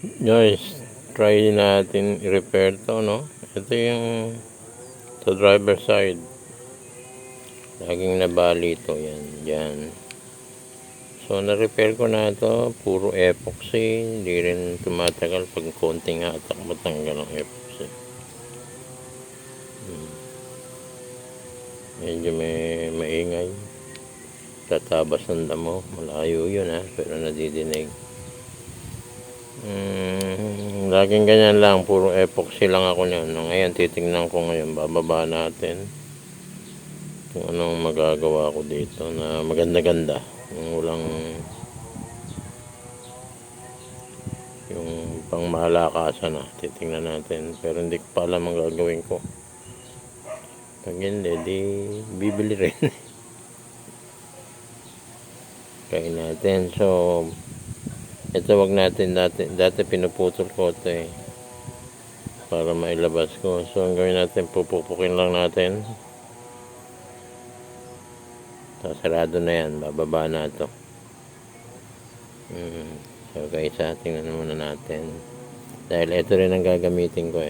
Guys, try natin i-repair to, no? Ito yung sa driver side. Laging nabali ito. Yan, yan. So, na-repair ko na ito. Puro epoxy. Hindi rin tumatagal pag konting hatak matanggal ang epoxy. Medyo may maingay. Tatabas ng damo. Malayo yun, ha? Pero nadidinig. Laging ganyan lang, puro epoxy lang ako niyan. Ngayon titingnan ko ngayon, bababa natin kung anong magagawa ko dito na maganda-ganda, yung pang malakasan na. Titingnan natin, pero hindi ko pa alam ang gagawin ko. Pag hindi, di bibili rin. Kaya natin. So ito wag natin dati pinuputol ko ito para mailabas ko. So ang gawin natin, pupupukin lang natin. Sarado na yan, bababa na ito. So guys, tingnan muna natin dahil ito rin ang gagamitin ko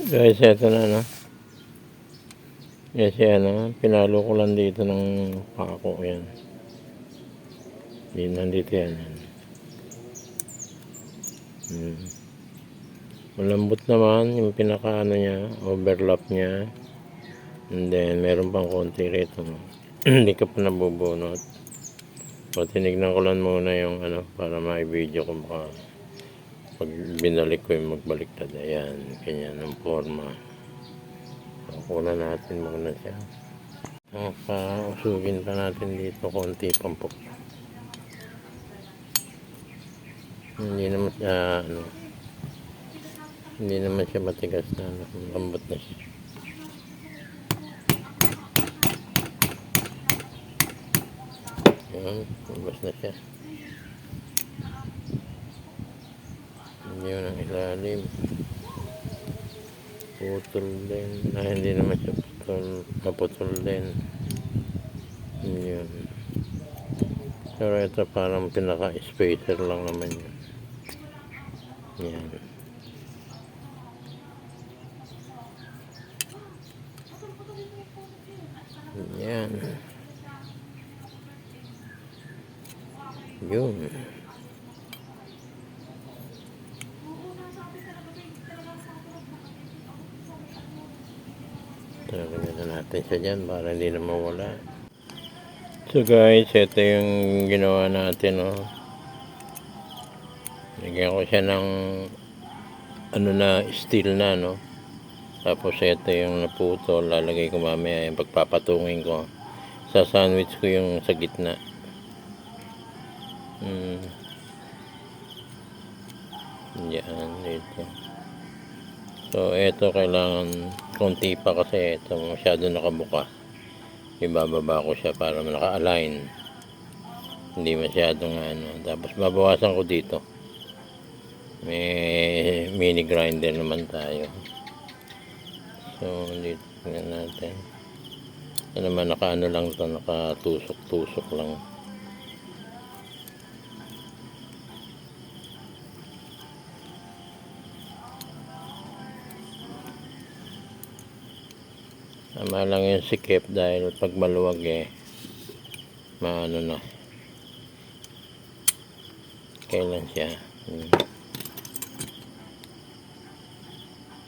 guys. Ito na, no? Yes, yan, pinalo ko lang dito ng pako yan. Nandito yan. Malambot naman yung pinaka niya, overlap niya. And then meron pang konti rito, no? Hindi ka pa nabubunot. So tinignan ko lang muna yung para ma-video ko, baka pag binalik ko yung magbaliktad. Ayan, ganyan ang forma. So kunan natin muna siya. Pausugin pa natin dito konti pampok. Hindi naman siya matigas na, lambot na siya. Ayan, lambot na siya. Yun ang ilalim. Putol din. Hindi naman siya maputol din. Yun. Pero ito parang pinaka-spacer lang naman yun. Yan. Yan. Yun. Talaga natin siya dyan para hindi na mawala. So guys, ito yung ginawa natin, Lagyan ko siya ng steel na, Tapos ito yung naputol, lalagay ko mamaya, yung pagpapatungin ko. Sa sandwich ko yung sa gitna. Yan, dito. So ito kailangan konti pa kasi ito masyado nakabuka. Ibababa ko siya para naka-align. Hindi masyadong Tapos babawasan ko dito. May mini grinder naman tayo. So dito tingnan natin. Ito naman lang ito, nakatusok-tusok lang. Tama lang yung sikip dahil pag maluwag na. Kailan siya.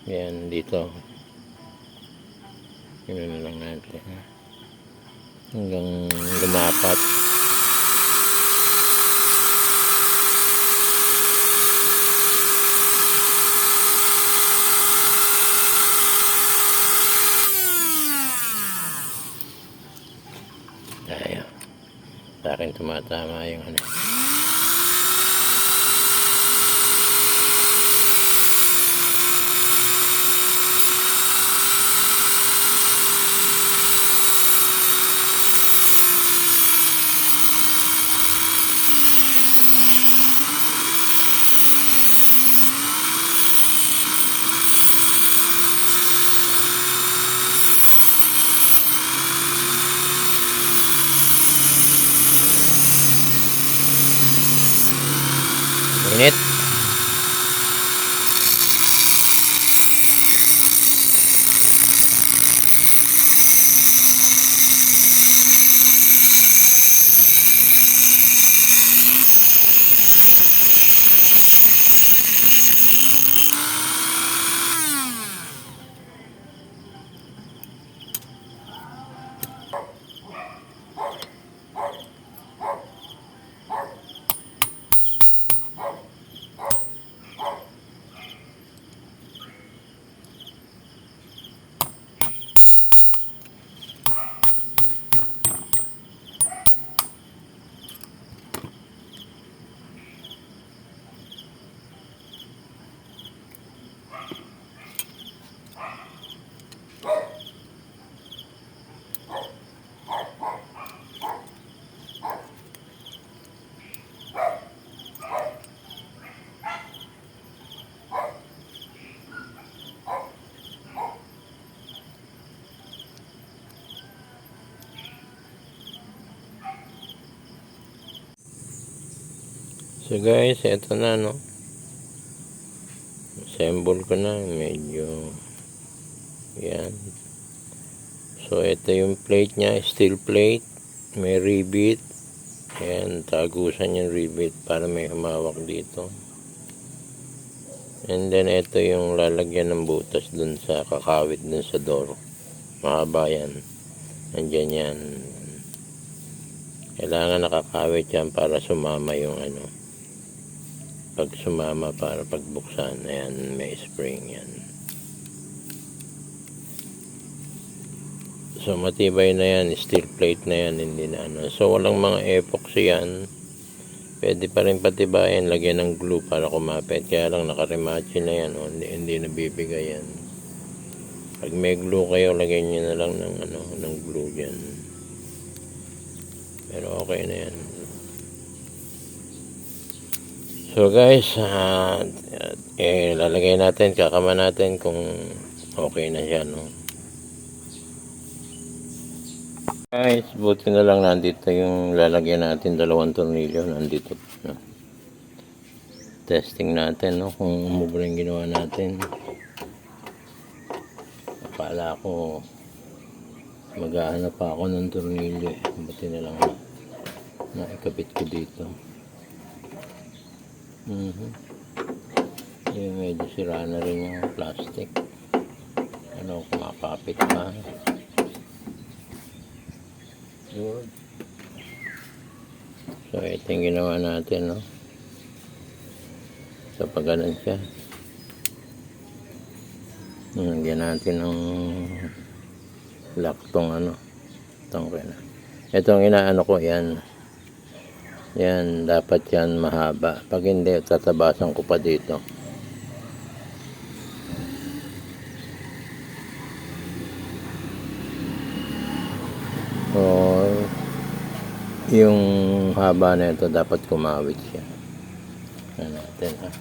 Yan dito. Yun na lang natin. Hanggang lumapat. Ayan. Sa akin tumatama yung Init. So guys, eto na, no. Assemble ko na, medyo yan. So ito yung plate nya, steel plate, may rivet. Ayan, tagusan yung rivet para may humawak dito. And then ito yung lalagyan ng butas dun sa kakawit dun sa door. Mahaba yan. Andyan yan. Kailangan nakakawit yan para sumama yung ano. Pag sumama para pagbuksan, ayan, may spring yan. So matibay na yan, steel plate na yan, hindi na ano. So walang mga epoxy yan. Pwede pa rin patibayan, lagyan ng glue para kumapit. Kaya lang nakarimachi na yan, oh. Hindi nabibigay yan. Pag may glue kayo, lagyan nyo na lang ng ano, ng glue dyan. Pero okay na yan. So guys, lalagay natin, kakama natin kung okay na siya, no. Guys, buti na lang nandito yung lalagyan natin, 2 tornilyo, nandito, no. Testing natin, no, kung umubra yung ginawa natin. Akala ko maghahanap pa ako ng tornilyo, buti na lang na ikabit ko dito. Yung medyo sira na rin yung plastic. Ano, kumakapit pa. Good. So ito yung ginawa natin, no. So pag ganun siya, lagyan natin ng lock tong ano, itong na. Itong inaano ko, yan. Yan, dapat yan mahaba. Pag hindi, tatabasan ko pa dito. So, yung haba na ito, dapat kumawit siya. Yan natin, ha.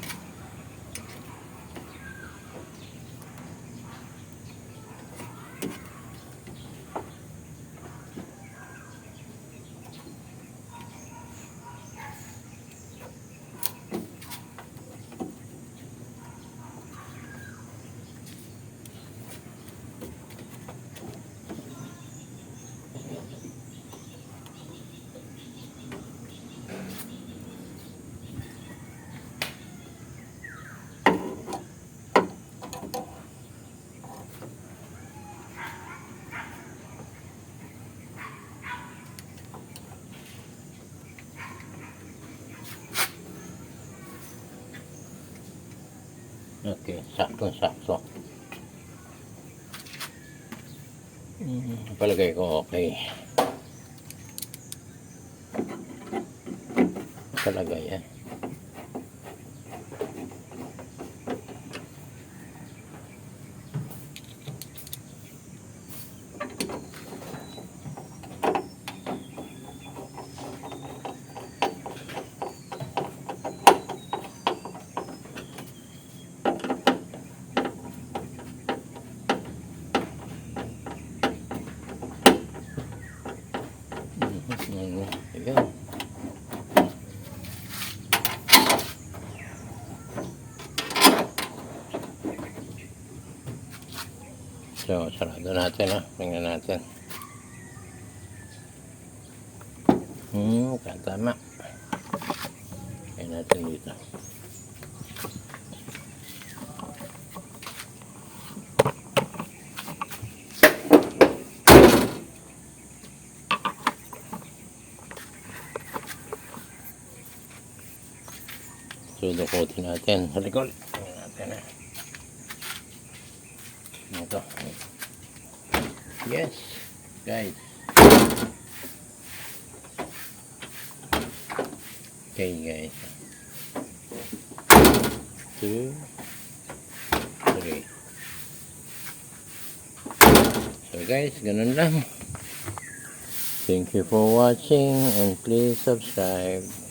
Okay, sakto-sakto. Palagay ko okay. Palagay yan. Ayan. So, sarado natin ha. Tingnan natin. Tama. Kaya natin dito. So, dukutin natin. Halikol. Tingnan natin ha. Ito. Yes, guys. Okay, guys. 2, 3. So, guys, ganun lang. Thank you for watching and please subscribe.